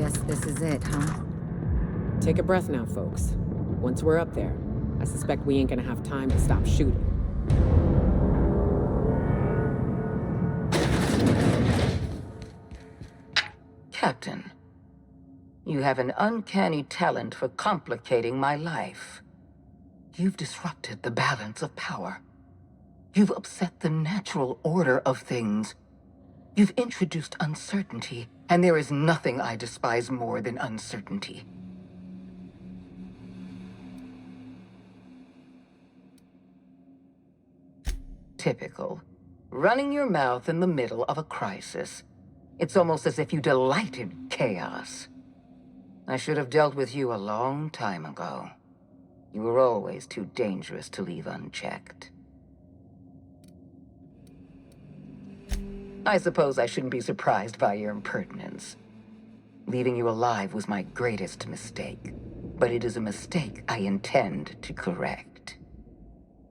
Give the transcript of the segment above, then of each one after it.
Guess this is it, huh? Take a breath now, folks. Once we're up there, I suspect we ain't gonna have time to stop shooting. Captain, you have an uncanny talent for complicating my life. You've disrupted the balance of power. You've upset the natural order of things. You've introduced uncertainty, and there is nothing I despise more than uncertainty. Typical. Running your mouth in the middle of a crisis. It's almost as if you delight in chaos. I should have dealt with you a long time ago. You were always too dangerous to leave unchecked. I suppose I shouldn't be surprised by your impertinence. Leaving you alive was my greatest mistake, but it is a mistake I intend to correct.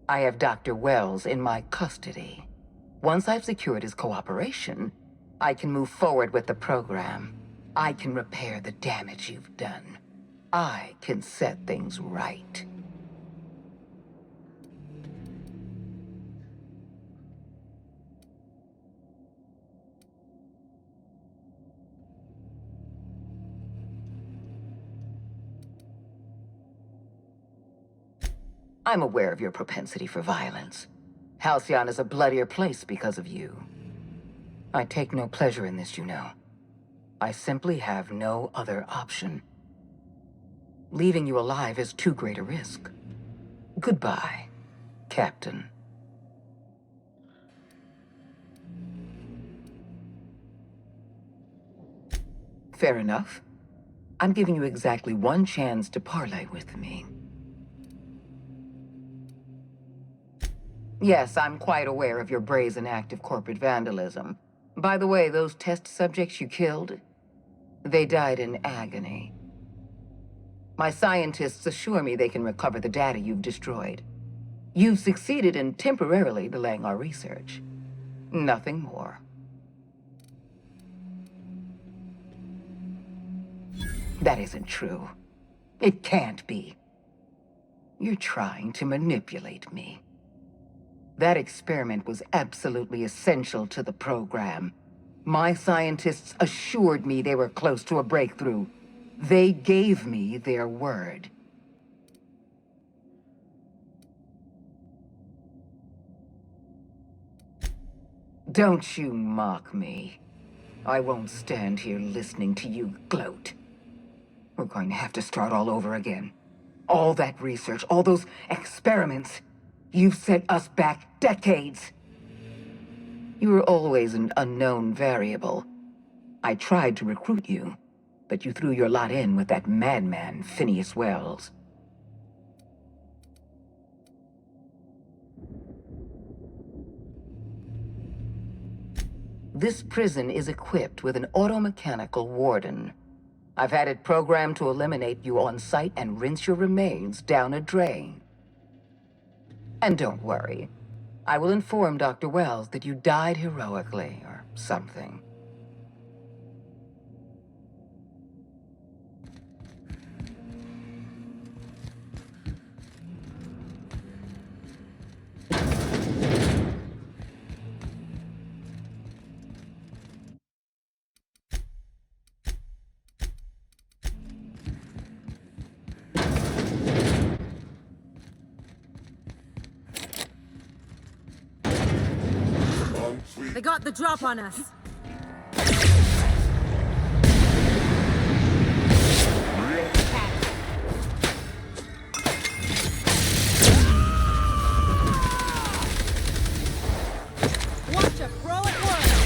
I have Dr. Wells in my custody. Once I've secured his cooperation, I can move forward with the program. I can repair the damage you've done. I can set things right. I'm aware of your propensity for violence. Halcyon is a bloodier place because of you. I take no pleasure in this, you know. I simply have no other option. Leaving you alive is too great a risk. Goodbye, Captain. Fair enough. I'm giving you exactly one chance to parley with me. Yes, I'm quite aware of your brazen act of corporate vandalism. By the way, those test subjects you killed, they died in agony. My scientists assure me they can recover the data you've destroyed. You've succeeded in temporarily delaying our research. Nothing more. That isn't true. It can't be. You're trying to manipulate me. That experiment was absolutely essential to the program. My scientists assured me they were close to a breakthrough. They gave me their word. Don't you mock me. I won't stand here listening to you gloat. We're going to have to start all over again. All that research, all those experiments. You've set us back decades. You were always an unknown variable. I tried to recruit you, but you threw your lot in with that madman, Phineas Wells. This prison is equipped with an automechanical warden. I've had it programmed to eliminate you on sight and rinse your remains down a drain. And don't worry. I will inform Dr. Wells that you died heroically, or something. They got the drop on us. Watch a pro at work.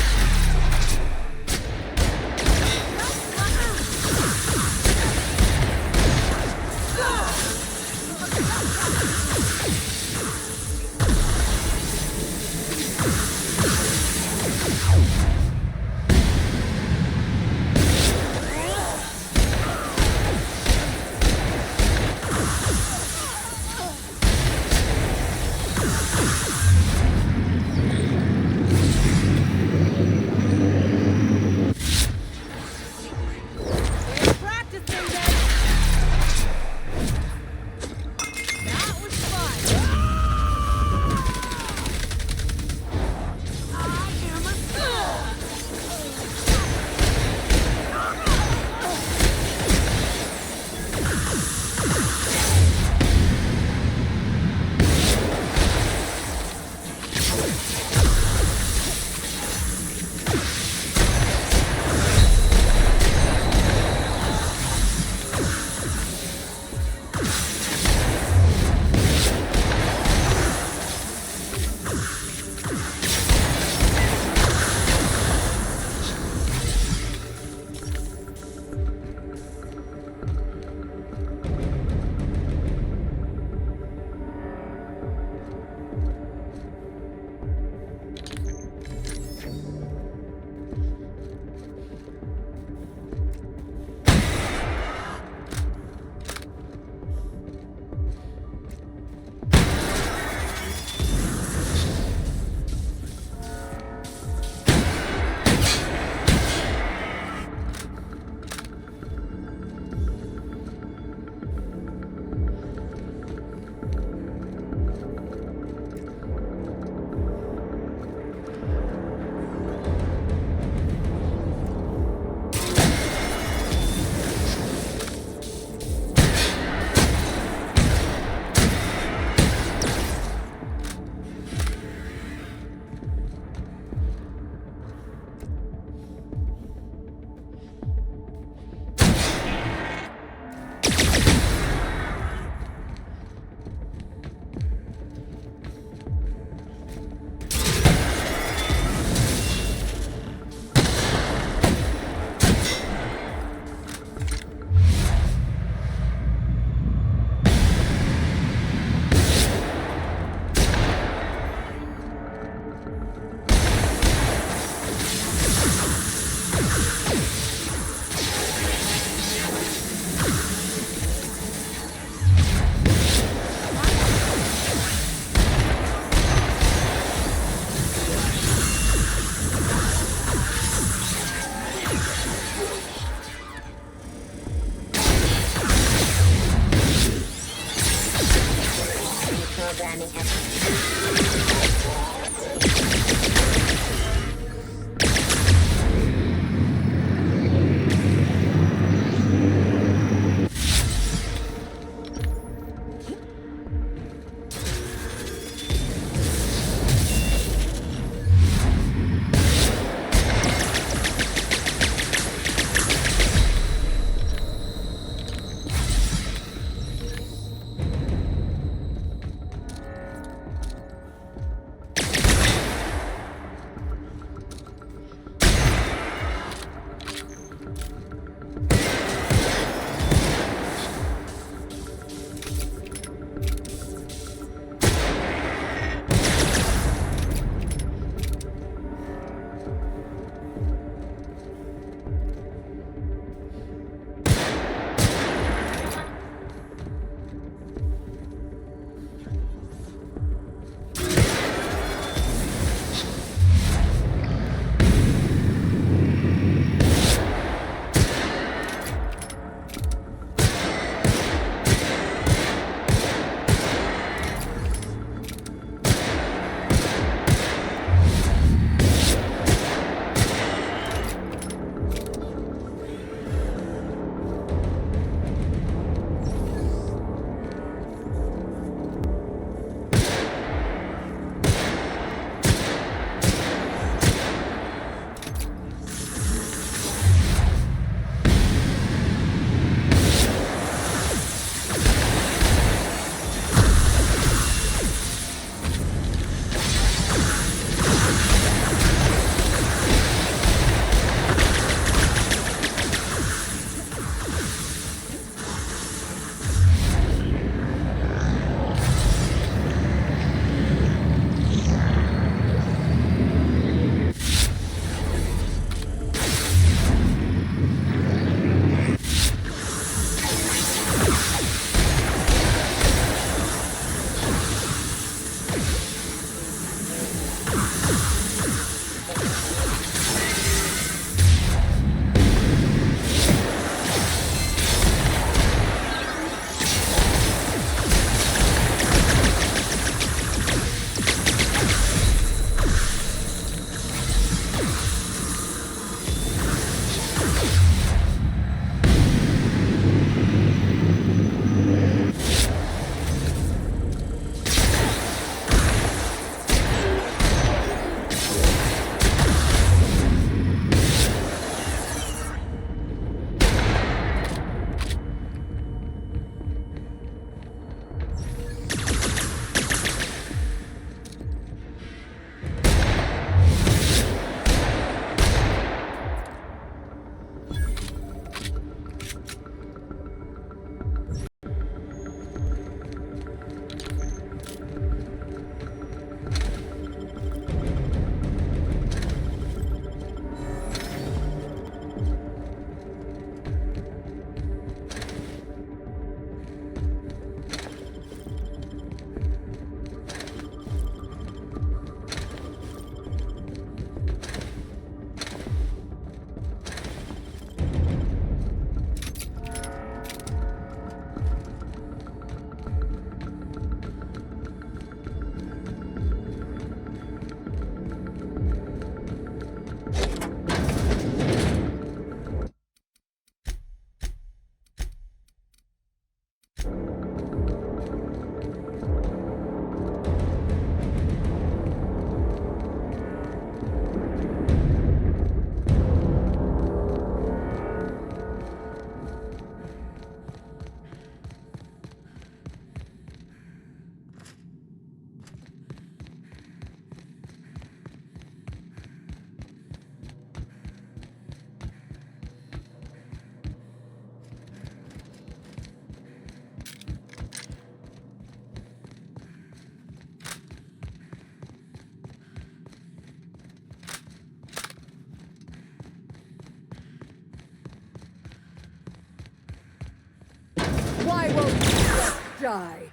die.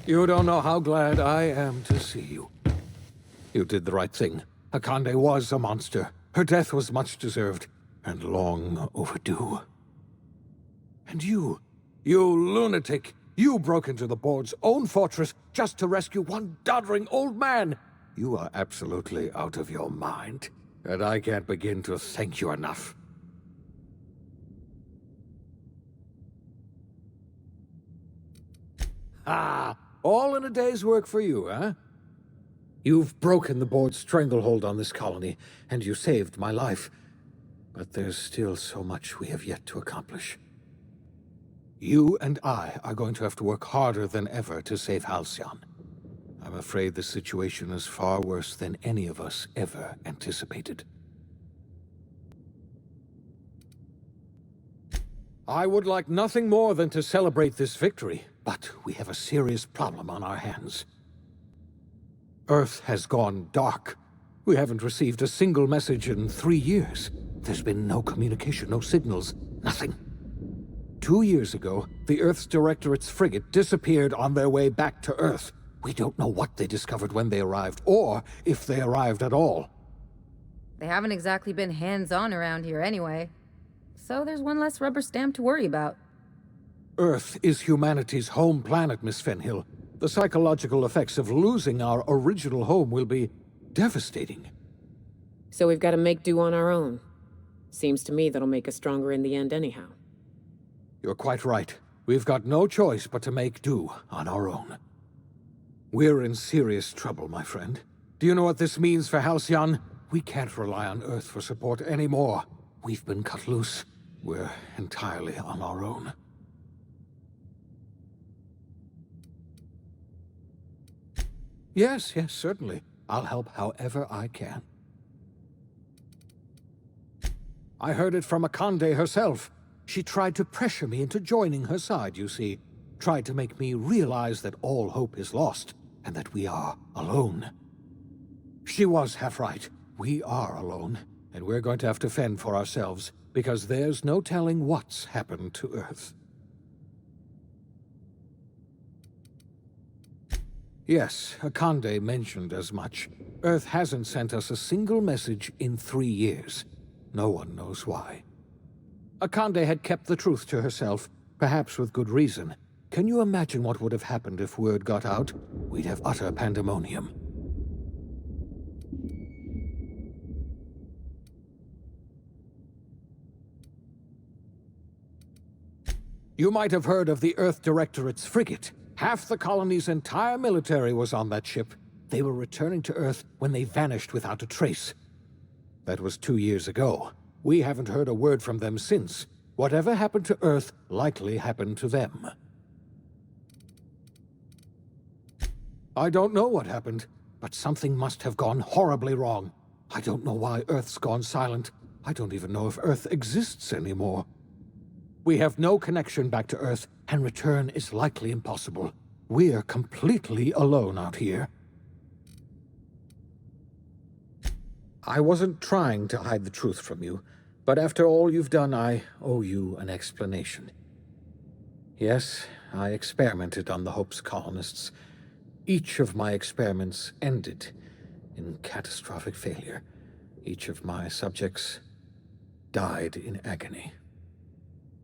You don't know how glad I am to see you. You did the right thing. Akande was a monster. Her death was much deserved, and long overdue. And you lunatic, you broke into the board's own fortress just to rescue one doddering old man. You are absolutely out of your mind, and I can't begin to thank you enough. Ah, all in a day's work for you, huh? You've broken the board's stranglehold on this colony, and you saved my life. But there's still so much we have yet to accomplish. You and I are going to have to work harder than ever to save Halcyon. I'm afraid the situation is far worse than any of us ever anticipated. I would like nothing more than to celebrate this victory, but we have a serious problem on our hands. Earth has gone dark. We haven't received a single message in 3 years. There's been no communication, no signals, nothing. 2 years ago, the Earth's Directorate's frigate disappeared on their way back to Earth. We don't know what they discovered when they arrived, or if they arrived at all. They haven't exactly been hands-on around here anyway. So there's one less rubber stamp to worry about. Earth is humanity's home planet, Miss Fenhill. The psychological effects of losing our original home will be devastating. So we've got to make do on our own. Seems to me that'll make us stronger in the end anyhow. You're quite right. We've got no choice but to make do on our own. We're in serious trouble, my friend. Do you know what this means for Halcyon? We can't rely on Earth for support anymore. We've been cut loose. We're entirely on our own. Yes, certainly. I'll help however I can. I heard it from Akande herself. She tried to pressure me into joining her side, you see. Tried to make me realize that all hope is lost, and that we are alone. She was half right. We are alone, and we're going to have to fend for ourselves, because there's no telling what's happened to Earth. Yes, Akande mentioned as much. Earth hasn't sent us a single message in 3 years. No one knows why. Akande had kept the truth to herself, perhaps with good reason. Can you imagine what would have happened if word got out? We'd have utter pandemonium. You might have heard of the Earth Directorate's frigate. Half the colony's entire military was on that ship. They were returning to Earth when they vanished without a trace. That was 2 years ago. We haven't heard a word from them since. Whatever happened to Earth likely happened to them. I don't know what happened, but something must have gone horribly wrong. I don't know why Earth's gone silent. I don't even know if Earth exists anymore. We have no connection back to Earth, and return is likely impossible. We're completely alone out here. I wasn't trying to hide the truth from you, but after all you've done, I owe you an explanation. Yes, I experimented on the Hope's colonists. Each of my experiments ended in catastrophic failure. Each of my subjects died in agony.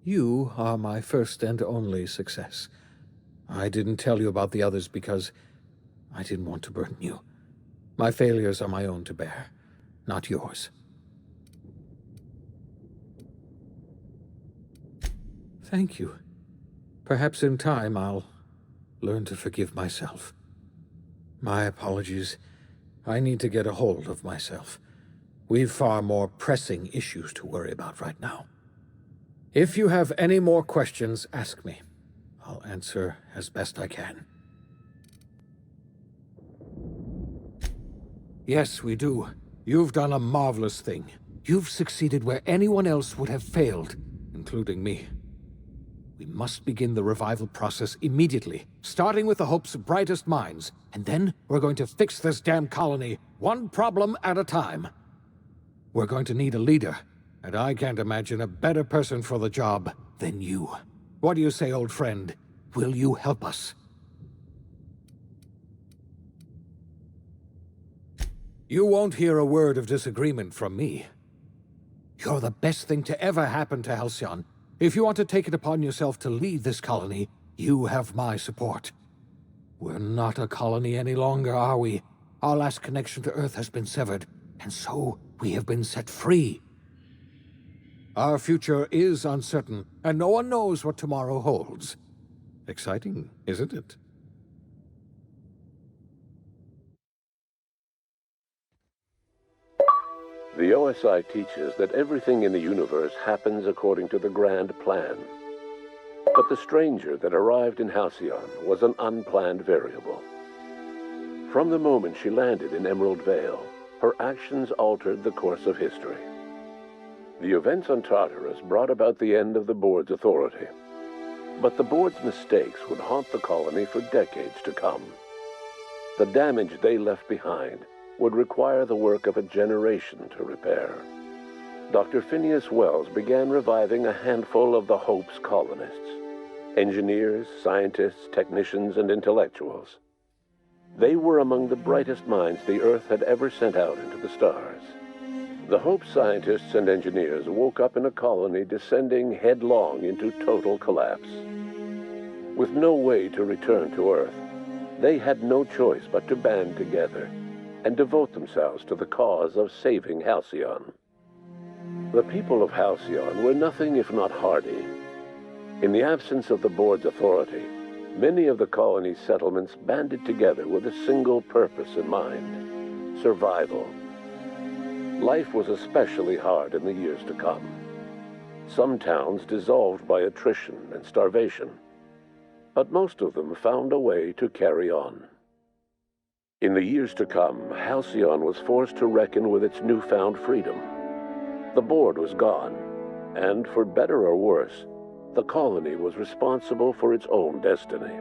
You are my first and only success. I didn't tell you about the others because I didn't want to burden you. My failures are my own to bear, not yours. Thank you. Perhaps in time I'll learn to forgive myself. My apologies. I need to get a hold of myself. We've far more pressing issues to worry about right now. If you have any more questions, ask me. I'll answer as best I can. Yes, we do. You've done a marvelous thing. You've succeeded where anyone else would have failed, including me. We must begin the revival process immediately, starting with the Hope's brightest minds, and then we're going to fix this damn colony, one problem at a time. We're going to need a leader, and I can't imagine a better person for the job than you. What do you say, old friend? Will you help us? You won't hear a word of disagreement from me. You're the best thing to ever happen to Halcyon. If you want to take it upon yourself to lead this colony, you have my support. We're not a colony any longer, are we? Our last connection to Earth has been severed, and so we have been set free. Our future is uncertain, and no one knows what tomorrow holds. Exciting, isn't it? The OSI teaches that everything in the universe happens according to the grand plan. But the stranger that arrived in Halcyon was an unplanned variable. From the moment she landed in Emerald Vale, her actions altered the course of history. The events on Tartarus brought about the end of the board's authority. But the board's mistakes would haunt the colony for decades to come. The damage they left behind would require the work of a generation to repair. Dr. Phineas Wells began reviving a handful of the Hope's colonists. Engineers, scientists, technicians, and intellectuals. They were among the brightest minds the Earth had ever sent out into the stars. The Hope scientists and engineers woke up in a colony descending headlong into total collapse. With no way to return to Earth, they had no choice but to band together and devote themselves to the cause of saving Halcyon. The people of Halcyon were nothing if not hardy. In the absence of the board's authority, many of the colony's settlements banded together with a single purpose in mind: survival. Life was especially hard in the years to come. Some towns dissolved by attrition and starvation, but most of them found a way to carry on. In the years to come, Halcyon was forced to reckon with its newfound freedom. The board was gone, and for better or worse, the colony was responsible for its own destiny.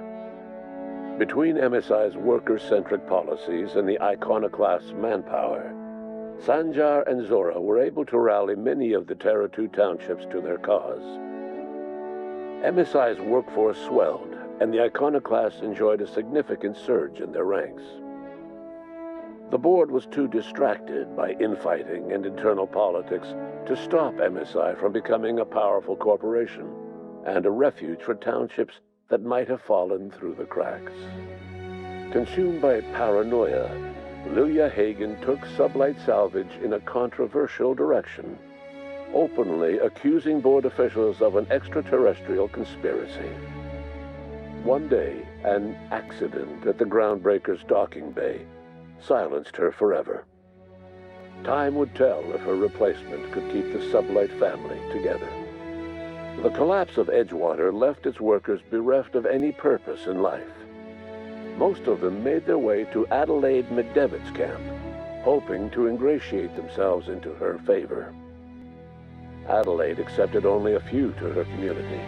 Between MSI's worker-centric policies and the iconoclast's manpower, Sanjar and Zora were able to rally many of the Terra 2 townships to their cause. MSI's workforce swelled, and the iconoclasts enjoyed a significant surge in their ranks. The board was too distracted by infighting and internal politics to stop MSI from becoming a powerful corporation and a refuge for townships that might have fallen through the cracks. Consumed by paranoia, Luya Hagen took Sublight Salvage in a controversial direction, openly accusing board officials of an extraterrestrial conspiracy. One day, an accident at the Groundbreaker's docking bay silenced her forever. Time would tell if her replacement could keep the Sublight family together. The collapse of Edgewater left its workers bereft of any purpose in life. Most of them made their way to Adelaide McDevitt's camp, hoping to ingratiate themselves into her favor. Adelaide accepted only a few to her community.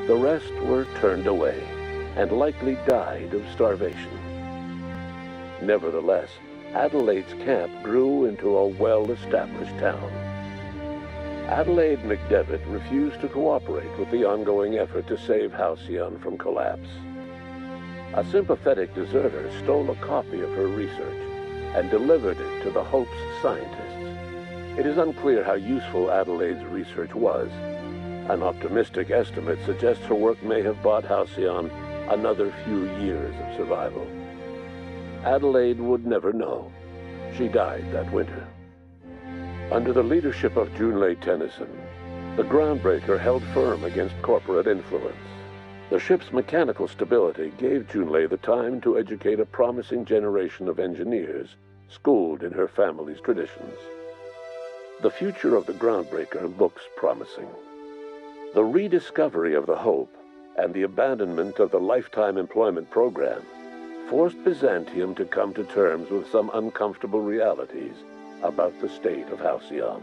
The rest were turned away and likely died of starvation. Nevertheless, Adelaide's camp grew into a well-established town. Adelaide McDevitt refused to cooperate with the ongoing effort to save Halcyon from collapse. A sympathetic deserter stole a copy of her research and delivered it to the Hope's scientists. It is unclear how useful Adelaide's research was. An optimistic estimate suggests her work may have bought Halcyon another few years of survival. Adelaide would never know. She died that winter. Under the leadership of Junlei Tennyson, the Groundbreaker held firm against corporate influence. The ship's mechanical stability gave Junlei the time to educate a promising generation of engineers schooled in her family's traditions. The future of the Groundbreaker looks promising. The rediscovery of the Hope and the abandonment of the lifetime employment program forced Byzantium to come to terms with some uncomfortable realities about the state of Halcyon.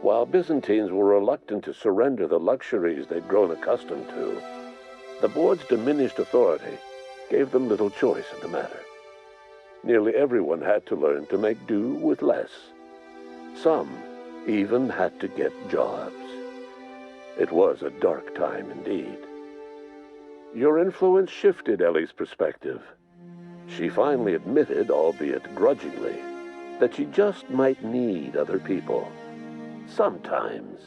While Byzantines were reluctant to surrender the luxuries they'd grown accustomed to, the board's diminished authority gave them little choice in the matter. Nearly everyone had to learn to make do with less. Some even had to get jobs. It was a dark time indeed. Your influence shifted Ellie's perspective. She finally admitted, albeit grudgingly, that she just might need other people. Sometimes.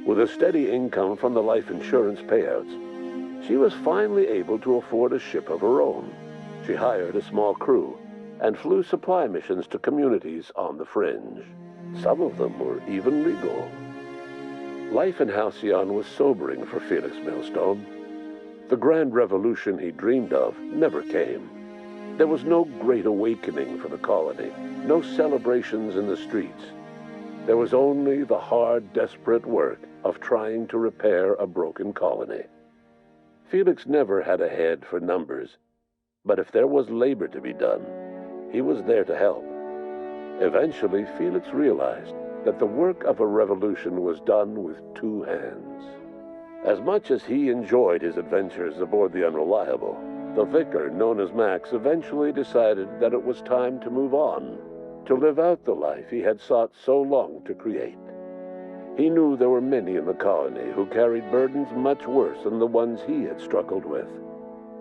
With a steady income from the life insurance payouts, she was finally able to afford a ship of her own. She hired a small crew and flew supply missions to communities on the fringe. Some of them were even regal. Life in Halcyon was sobering for Felix Millstone. The grand revolution he dreamed of never came. There was no great awakening for the colony, no celebrations in the streets. There was only the hard, desperate work of trying to repair a broken colony. Felix never had a head for numbers, but if there was labor to be done, he was there to help. Eventually, Felix realized that the work of a revolution was done with two hands. As much as he enjoyed his adventures aboard the Unreliable, the vicar, known as Max, eventually decided that it was time to move on, to live out the life he had sought so long to create. He knew there were many in the colony who carried burdens much worse than the ones he had struggled with,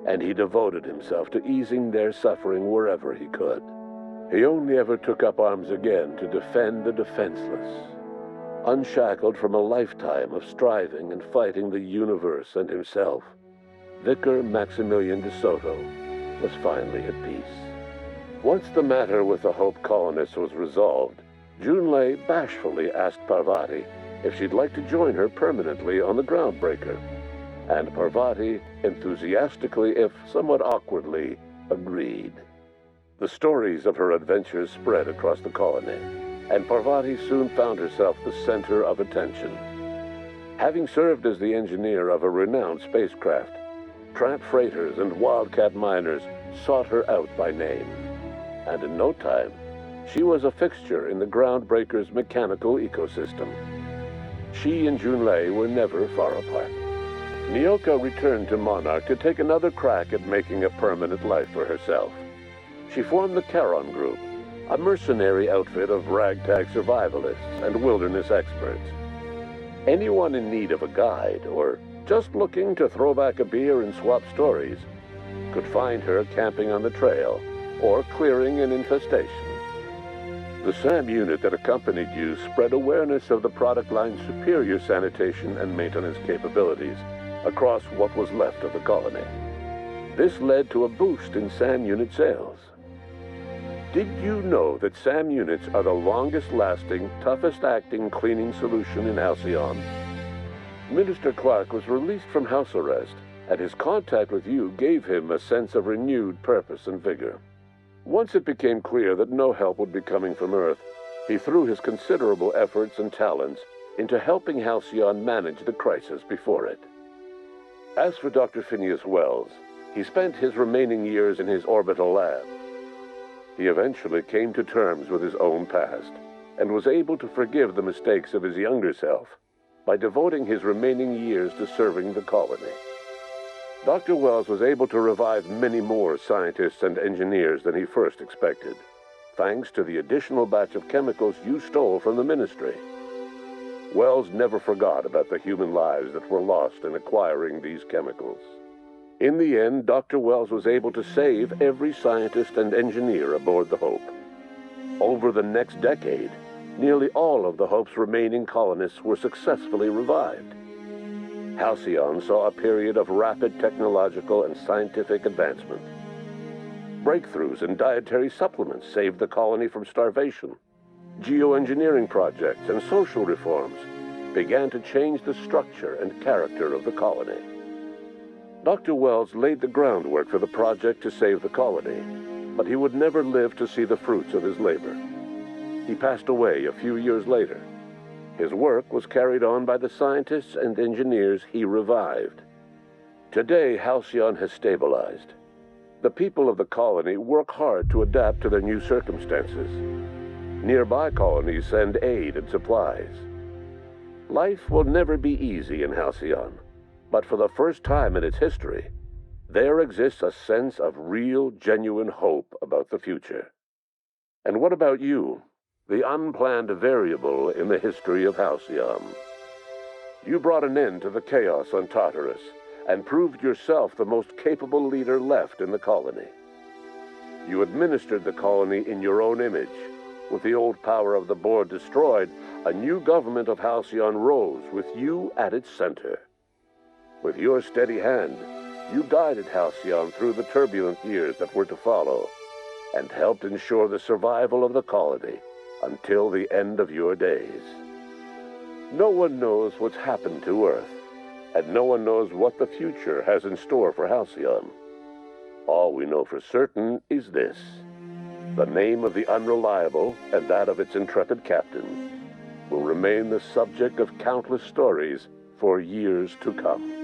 and he devoted himself to easing their suffering wherever he could. He only ever took up arms again to defend the defenseless. Unshackled from a lifetime of striving and fighting the universe and himself, Vicar Maximilian de Soto was finally at peace. Once the matter with the Hope colonists was resolved, Junlei bashfully asked Parvati if she'd like to join her permanently on the Groundbreaker, and Parvati enthusiastically, if somewhat awkwardly, agreed. The stories of her adventures spread across the colony, and Parvati soon found herself the center of attention. Having served as the engineer of a renowned spacecraft, tramp freighters and wildcat miners sought her out by name, and in no time, she was a fixture in the Groundbreaker's mechanical ecosystem. She and Junlei were never far apart. Nyoka returned to Monarch to take another crack at making a permanent life for herself. She formed the Charon Group, a mercenary outfit of ragtag survivalists and wilderness experts. Anyone in need of a guide, or just looking to throw back a beer and swap stories, could find her camping on the trail or clearing an infestation. The SAM unit that accompanied you spread awareness of the product line's superior sanitation and maintenance capabilities across what was left of the colony. This led to a boost in SAM unit sales. Did you know that SAM units are the longest-lasting, toughest-acting cleaning solution in Halcyon? Minister Clark was released from house arrest, and his contact with you gave him a sense of renewed purpose and vigor. Once it became clear that no help would be coming from Earth, he threw his considerable efforts and talents into helping Halcyon manage the crisis before it. As for Dr. Phineas Wells, he spent his remaining years in his orbital lab. He eventually came to terms with his own past and was able to forgive the mistakes of his younger self by devoting his remaining years to serving the colony. Dr. Wells was able to revive many more scientists and engineers than he first expected, thanks to the additional batch of chemicals you stole from the Ministry. Wells never forgot about the human lives that were lost in acquiring these chemicals. In the end, Dr. Wells was able to save every scientist and engineer aboard the Hope. Over the next decade, nearly all of the Hope's remaining colonists were successfully revived. Halcyon saw a period of rapid technological and scientific advancement. Breakthroughs in dietary supplements saved the colony from starvation. Geoengineering projects and social reforms began to change the structure and character of the colony. Dr. Wells laid the groundwork for the project to save the colony, but he would never live to see the fruits of his labor. He passed away a few years later. His work was carried on by the scientists and engineers he revived, Today, Halcyon has stabilized. The people of the colony work hard to adapt to their new circumstances. Nearby colonies send aid and supplies. Life will never be easy in Halcyon, but for the first time in its history, there exists a sense of real, genuine hope about the future. And what about you, the unplanned variable in the history of Halcyon? You brought an end to the chaos on Tartarus, and proved yourself the most capable leader left in the colony. You administered the colony in your own image. With the old power of the board destroyed, a new government of Halcyon rose with you at its center. With your steady hand, you guided Halcyon through the turbulent years that were to follow, and helped ensure the survival of the colony until the end of your days. No one knows what's happened to Earth, and no one knows what the future has in store for Halcyon. All we know for certain is this: the name of the Unreliable and that of its intrepid captain will remain the subject of countless stories for years to come.